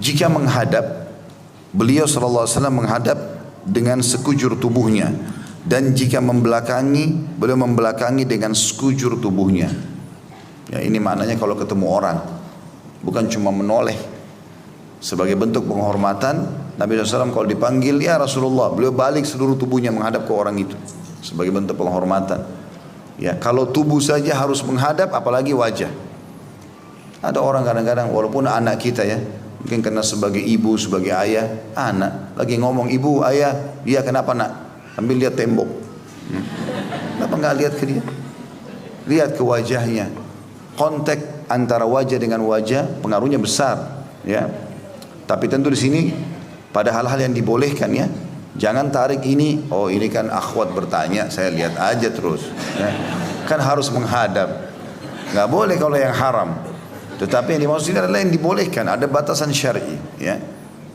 Jika menghadap, beliau sallallahu alaihi wasallam menghadap dengan sekujur tubuhnya, dan jika membelakangi, beliau membelakangi dengan sekujur tubuhnya. Ya, ini maknanya kalau ketemu orang, bukan cuma menoleh. Sebagai bentuk penghormatan, Nabi SAW kalau dipanggil, ya Rasulullah, beliau balik seluruh tubuhnya menghadap ke orang itu. Sebagai bentuk penghormatan. Ya, kalau tubuh saja harus menghadap, apalagi wajah. Ada orang kadang-kadang, walaupun anak kita ya, mungkin karena sebagai ibu, sebagai ayah, anak lagi ngomong, ibu, ayah, dia kenapa nak? Ambil lihat tembok. Kenapa nggak lihat ke dia? Lihat ke wajahnya. Kontak antara wajah dengan wajah pengaruhnya besar, ya. Tapi tentu di sini pada hal-hal yang dibolehkan ya. Jangan tarik ini, oh ini kan akhwat bertanya, saya lihat aja terus. Ya. Kan harus menghadap. Nggak boleh kalau yang haram. Tetapi yang dimaksud ini adalah yang dibolehkan, ada batasan syar'i. Ya.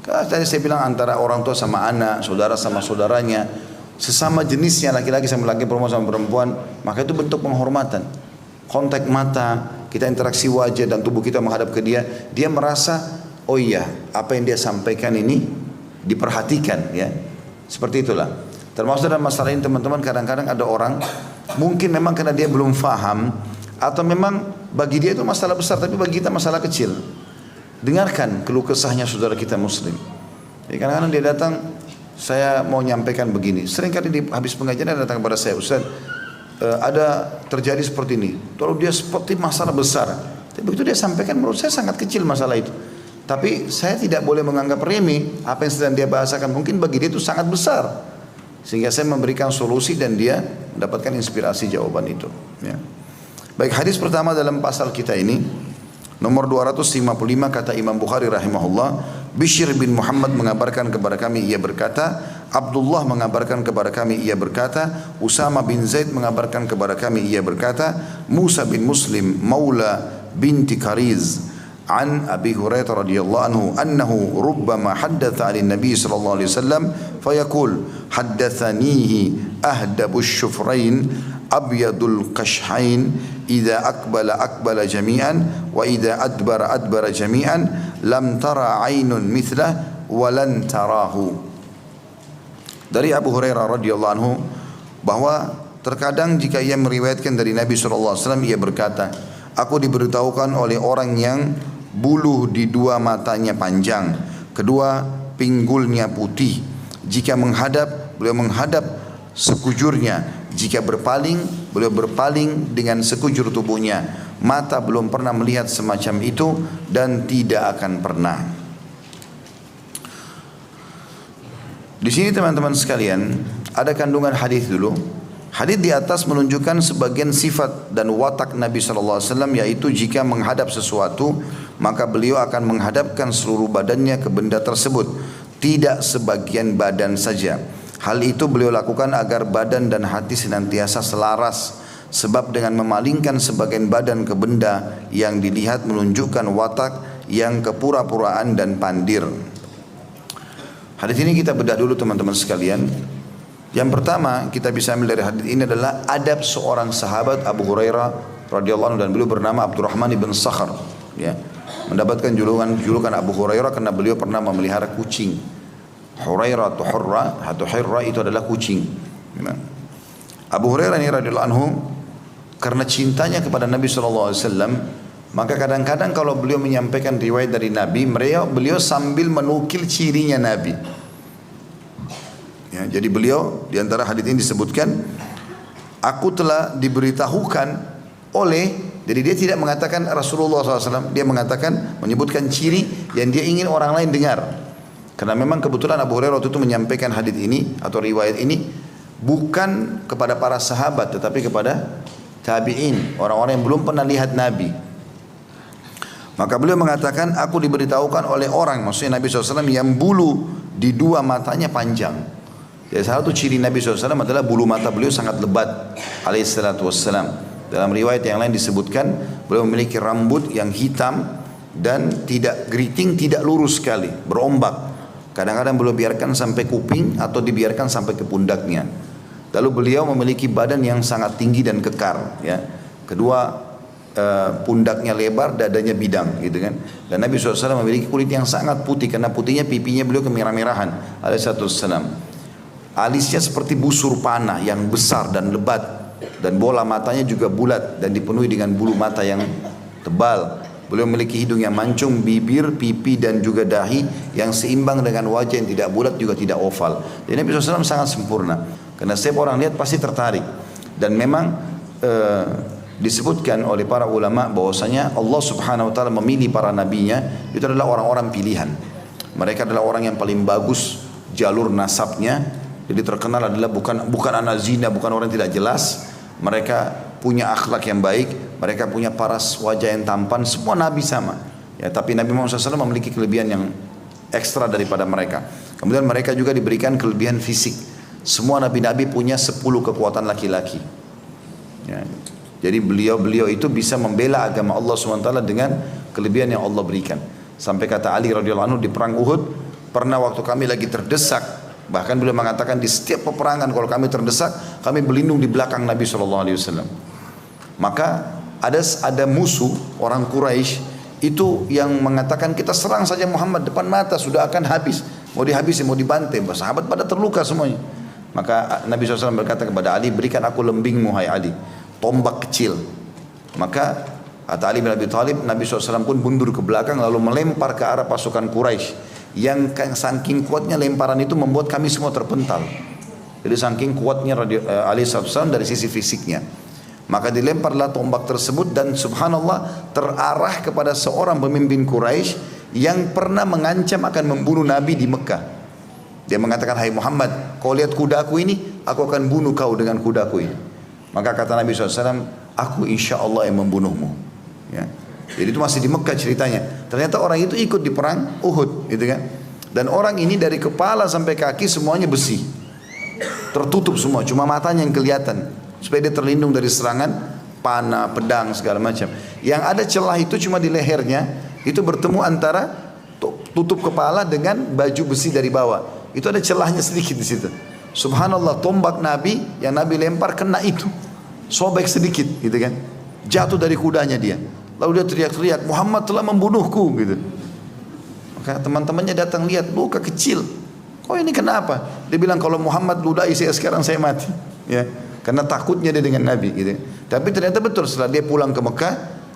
Karena tadi saya bilang antara orang tua sama anak, saudara sama saudaranya, sesama jenisnya laki-laki sama laki, perempuan sama perempuan, maka itu bentuk penghormatan. Kontak mata, kita interaksi wajah dan tubuh kita menghadap ke dia, dia merasa oh iya, apa yang dia sampaikan ini diperhatikan ya. Seperti itulah. Termasuk dalam masalah ini teman-teman, kadang-kadang ada orang mungkin memang karena dia belum faham, atau memang bagi dia itu masalah besar tapi bagi kita masalah kecil. Dengarkan keluh kesahnya saudara kita muslim. Jadi kadang-kadang dia datang, saya mau nyampaikan begini. Sering kali di habis pengajian dia datang kepada saya, Ustaz, ada terjadi seperti ini. Lalu dia seperti masalah besar. Tapi begitu dia sampaikan, menurut saya sangat kecil masalah itu. Tapi saya tidak boleh menganggap remeh apa yang sedang dia bahasakan. Mungkin bagi dia itu sangat besar. Sehingga saya memberikan solusi dan dia mendapatkan inspirasi jawaban itu. Ya. Baik, hadis pertama dalam pasal kita ini, nomor 255, kata Imam Bukhari rahimahullah, Bishr bin Muhammad mengabarkan kepada kami, ia berkata, Abdullah mengabarkan kepada kami, ia berkata, Usama bin Zaid mengabarkan kepada kami, ia berkata, Musa bin Muslim maula binti Kariz عن أبي هريرة رضي الله عنه أنه ربما حدث عن النبي صلى الله عليه وسلم فيقول حدثنيه أهدب الشفرين أبيض القشحين إذا أقبل جميعا وإذا أدبر جميعا لم ترى عين مثله ولن تراه. Dari Abu Hurairah radhiyallahu anhu bahwa terkadang jika ia meriwayatkan dari Nabi SAW, ia berkata, aku diberitahukan oleh orang yang buluh di dua matanya panjang, kedua pinggulnya putih. Jika menghadap, beliau menghadap sekujurnya. Jika berpaling, beliau berpaling dengan sekujur tubuhnya. Mata belum pernah melihat semacam itu dan tidak akan pernah. Di sini teman-teman sekalian, ada kandungan hadis dulu. Hadis di atas menunjukkan sebagian sifat dan watak Nabi SAW, yaitu jika menghadap sesuatu, maka beliau akan menghadapkan seluruh badannya ke benda tersebut, tidak sebagian badan saja. Hal itu beliau lakukan agar badan dan hati senantiasa selaras, sebab dengan memalingkan sebagian badan ke benda yang dilihat menunjukkan watak yang kepura-puraan dan pandir. Hadis ini kita bedah dulu teman-teman sekalian. Yang pertama kita bisa ambil dari hadis ini adalah adab seorang sahabat Abu Hurairah radhiyallahu anhu, dan beliau bernama Abdurrahman ibn Sakhar, ya. Mendapatkan julukan Abu Hurairah karena beliau pernah memelihara kucing. Hurairah atau Hurra itu adalah kucing. Abu Hurairah ini radhiyallahu anhu karena cintanya kepada Nabi SAW, maka kadang-kadang kalau beliau menyampaikan riwayat dari Nabi, beliau sambil menukil cirinya Nabi. Ya, jadi beliau di antara hadis ini disebutkan, aku telah diberitahukan oleh, jadi dia tidak mengatakan Rasulullah SAW, dia mengatakan, menyebutkan ciri yang dia ingin orang lain dengar. Karena memang kebetulan Abu Hurairah waktu itu menyampaikan hadis ini atau riwayat ini bukan kepada para sahabat, tetapi kepada tabi'in, orang-orang yang belum pernah lihat Nabi. Maka beliau mengatakan, aku diberitahukan oleh orang, maksudnya Nabi SAW, yang bulu di dua matanya panjang. Jadi salah satu ciri Nabi SAW adalah bulu mata beliau sangat lebat alaihissalatu wassalam. Dalam riwayat yang lain disebutkan beliau memiliki rambut yang hitam dan tidak geriting, tidak lurus sekali, berombak. Kadang-kadang beliau biarkan sampai kuping atau dibiarkan sampai ke pundaknya. Lalu beliau memiliki badan yang sangat tinggi dan kekar, ya. Kedua pundaknya lebar, dadanya bidang, gitu kan. Dan Nabi SAW memiliki kulit yang sangat putih, karena putihnya pipinya beliau kemerah-merahan, alaihissalam. Alisnya seperti busur panah yang besar dan lebat, dan bola matanya juga bulat dan dipenuhi dengan bulu mata yang tebal. Beliau memiliki hidung yang mancung, bibir, pipi dan juga dahi yang seimbang dengan wajah yang tidak bulat juga tidak oval. Jadi Nabi SAW sangat sempurna. Karena setiap orang lihat pasti tertarik. Dan memang disebutkan oleh para ulama bahwasanya Allah Subhanahu wa taala memilih para nabinya itu adalah orang-orang pilihan. Mereka adalah orang yang paling bagus jalur nasabnya. Jadi terkenal adalah bukan anak zina, bukan orang yang tidak jelas. Mereka punya akhlak yang baik, mereka punya paras wajah yang tampan, semua nabi sama. Ya, tapi Nabi Muhammad SAW memiliki kelebihan yang ekstra daripada mereka. Kemudian mereka juga diberikan kelebihan fisik. Semua nabi-nabi punya 10 kekuatan laki-laki. Ya. Jadi beliau itu bisa membela agama Allah SWT dengan kelebihan yang Allah berikan. Sampai kata Ali radhiyallahu anhu di perang Uhud, pernah waktu kami lagi terdesak, bahkan beliau mengatakan di setiap peperangan kalau kami terdesak, kami berlindung di belakang Nabi SAW. Maka ada musuh orang Quraisy itu yang mengatakan kita serang saja Muhammad, depan mata sudah akan habis, mau dihabisi, mau dibantai, sahabat pada terluka semuanya. Maka Nabi SAW berkata kepada Ali, berikan aku lembingmu hai Ali, tombak kecil. Maka kata Ali bin Abi Thalib, Nabi SAW pun mundur ke belakang lalu melempar ke arah pasukan Quraisy, yang saking kuatnya lemparan itu membuat kami semua terpental. Jadi saking kuatnya Ali SAW dari sisi fisiknya. Maka dilemparlah tombak tersebut dan subhanallah terarah kepada seorang pemimpin Quraisy yang pernah mengancam akan membunuh Nabi di Mekah. Dia mengatakan, hai Muhammad, kau lihat kudaku ini, aku akan bunuh kau dengan kudaku ini. Maka kata Nabi SAW, aku insya Allah yang membunuhmu. Ya. Jadi itu masih di Mekah ceritanya. Ternyata orang itu ikut di perang Uhud, gitu kan? Dan orang ini dari kepala sampai kaki semuanya besi, tertutup semua, cuma matanya yang kelihatan, supaya dia terlindung dari serangan panah, pedang, segala macam. Yang ada celah itu cuma di lehernya, itu bertemu antara tutup kepala dengan baju besi dari bawah. Itu ada celahnya sedikit di situ. Subhanallah, tombak Nabi yang Nabi lempar kena itu, sobek sedikit, gitu kan? Jatuh dari kudanya dia. Lalu dia teriak-teriak, Muhammad telah membunuhku, gitu. Maka teman-temannya datang lihat, luka kecil. Oh ini kenapa? Dia bilang kalau Muhammad ludahi saya sekarang saya mati. Ya, karena takutnya dia dengan Nabi, gitu. Tapi ternyata betul setelah dia pulang ke Mekah,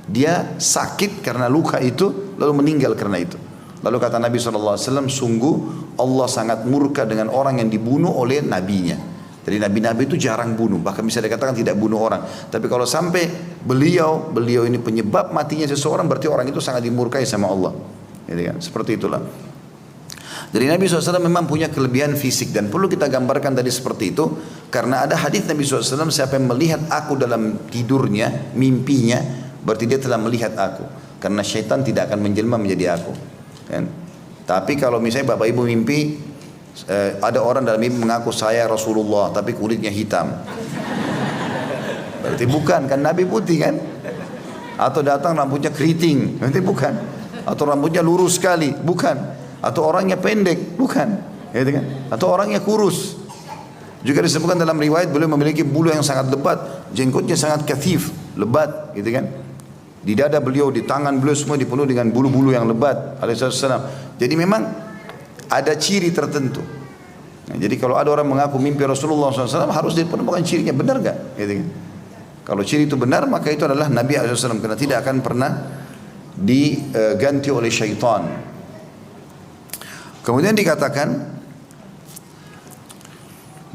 dia sakit karena luka itu, lalu meninggal karena itu. Lalu kata Nabi SAW, sungguh Allah sangat murka dengan orang yang dibunuh oleh nabinya. Jadi nabi-nabi itu jarang bunuh, bahkan bisa dikatakan tidak bunuh orang. Tapi kalau sampai beliau ini penyebab matinya seseorang, berarti orang itu sangat dimurkai sama Allah. Jadi kan, seperti itulah. Jadi Nabi SAW memang punya kelebihan fisik dan perlu kita gambarkan tadi seperti itu. Karena ada hadis Nabi SAW, siapa yang melihat aku dalam tidurnya, mimpinya, berarti dia telah melihat aku. Karena syaitan tidak akan menjelma menjadi aku. Kan? Tapi kalau misalnya bapak ibu mimpi, ada orang dalam mimpi mengaku saya Rasulullah, tapi kulitnya hitam. Berarti bukan, kan Nabi putih kan? Atau datang rambutnya keriting, berarti bukan. Atau rambutnya lurus sekali, bukan. Atau orangnya pendek, bukan. Gitu kan? Atau orangnya kurus. Juga disebutkan dalam riwayat beliau memiliki bulu yang sangat lebat, jenggotnya sangat kathif, lebat, gitu kan? Di dada beliau, di tangan beliau semua dipenuhi dengan bulu-bulu yang lebat, alaihissalam. Jadi memang ada ciri tertentu. Nah, jadi kalau ada orang mengaku mimpi Rasulullah SAW, harus dipenuhi cirinya, benar gak? Gitu kan? Kalau ciri itu benar, maka itu adalah Nabi SAW, karena tidak akan pernah diganti oleh syaitan. Kemudian dikatakan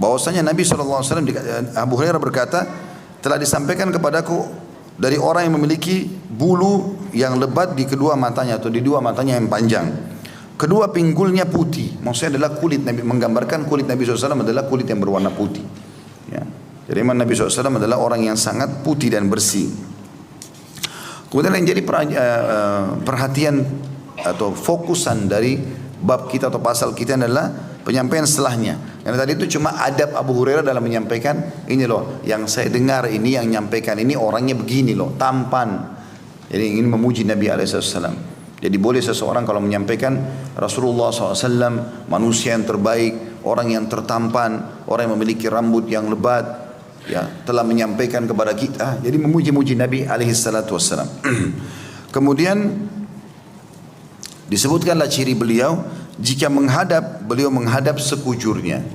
bahwasanya Nabi SAW, Abu Hurairah berkata, telah disampaikan kepadaku dari orang yang memiliki bulu yang lebat di kedua matanya atau di dua matanya yang panjang. Kedua pinggulnya putih, maksudnya adalah kulit Nabi, menggambarkan kulit Nabi SAW adalah kulit yang berwarna putih. Ya. Jadi memang Nabi SAW adalah orang yang sangat putih dan bersih. Kemudian yang jadi perhatian atau fokusan dari bab kita atau pasal kita adalah penyampaian setelahnya. Karena tadi itu cuma adab Abu Hurairah dalam menyampaikan, ini loh yang saya dengar ini, yang menyampaikan ini orangnya begini loh, tampan. Jadi ingin memuji Nabi SAW. Jadi boleh seseorang kalau menyampaikan Rasulullah SAW manusia yang terbaik, orang yang tertampan, orang yang memiliki rambut yang lebat, ya telah menyampaikan kepada kita. Jadi memuji-muji Nabi alaihi salatu wassalam. Kemudian disebutkanlah ciri beliau, jika beliau menghadap sekujurnya.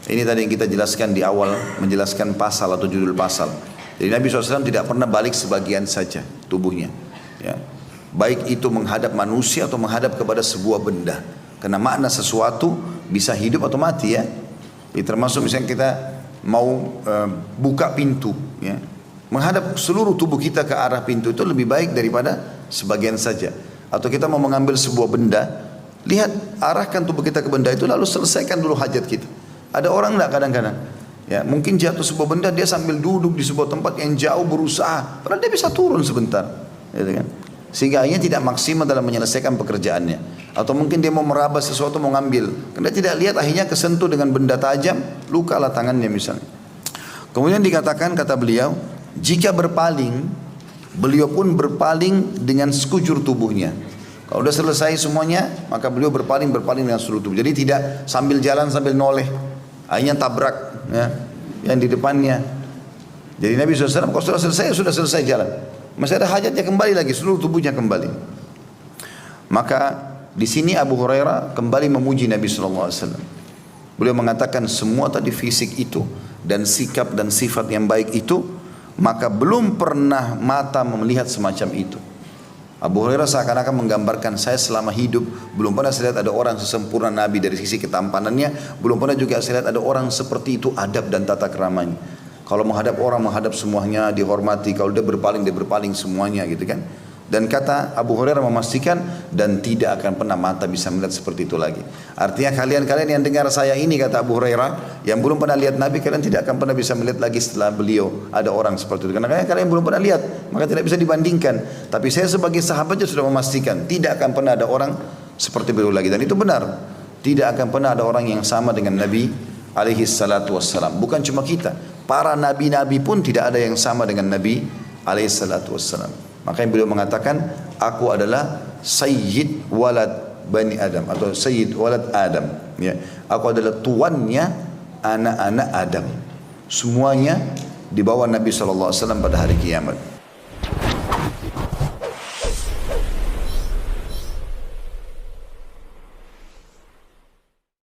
Ini tadi yang kita jelaskan di awal, menjelaskan pasal atau judul pasal. Jadi Nabi SAW tidak pernah balik sebagian saja tubuhnya, ya. Baik itu menghadap manusia atau menghadap kepada sebuah benda. Karena makna sesuatu bisa hidup atau mati, ya. Ini termasuk misalnya kita mau buka pintu, ya. Menghadap seluruh tubuh kita ke arah pintu itu lebih baik daripada sebagian saja. Atau kita mau mengambil sebuah benda, lihat, arahkan tubuh kita ke benda itu lalu selesaikan dulu hajat kita. Ada orang enggak kadang-kadang, ya, mungkin jatuh sebuah benda, dia sambil duduk di sebuah tempat yang jauh berusaha, padahal dia bisa turun sebentar, gitu kan? Sehingga akhirnya tidak maksimal dalam menyelesaikan pekerjaannya. Atau mungkin dia mau meraba sesuatu, mau ngambil, karena tidak lihat, akhirnya kesentuh dengan benda tajam, lukalah tangannya misalnya. Kemudian dikatakan, kata beliau, jika berpaling, beliau pun berpaling dengan sekujur tubuhnya. Kalau sudah selesai semuanya, maka beliau berpaling dengan seluruh tubuh. Jadi tidak sambil jalan sambil noleh, akhirnya tabrak, ya, yang di depannya. Jadi Nabi SAW kalau sudah selesai jalan, masih ada hajatnya, kembali lagi, seluruh tubuhnya kembali. Maka di sini Abu Hurairah kembali memuji Nabi SAW. Beliau mengatakan semua tadi fisik itu dan sikap dan sifat yang baik itu, maka belum pernah mata melihat semacam itu. Abu Hurairah seakan-akan menggambarkan, saya selama hidup belum pernah saya lihat ada orang sesempurna Nabi dari sisi ketampanannya, belum pernah juga saya lihat ada orang seperti itu adab dan tata keramanya. Kalau menghadap orang, menghadap semuanya, dihormati. Kalau dia berpaling semuanya, gitu kan. Dan kata Abu Hurairah memastikan, dan tidak akan pernah mata bisa melihat seperti itu lagi. Artinya kalian yang dengar saya ini, kata Abu Hurairah, yang belum pernah lihat Nabi, kalian tidak akan pernah bisa melihat lagi setelah beliau ada orang seperti itu. Karena kalian belum pernah lihat, maka tidak bisa dibandingkan. Tapi saya sebagai sahabatnya sudah memastikan, tidak akan pernah ada orang seperti beliau lagi. Dan itu benar, tidak akan pernah ada orang yang sama dengan Nabi alaihi salatu wassalam. Bukan cuma kita, para nabi-nabi pun tidak ada yang sama dengan Nabi alaihi salatu wassalam. Makanya beliau mengatakan, aku adalah Sayyid Walad Bani Adam, atau Sayyid Walad Adam, ya. Aku adalah tuannya anak-anak Adam. Semuanya di bawah Nabi SAW pada hari kiamat.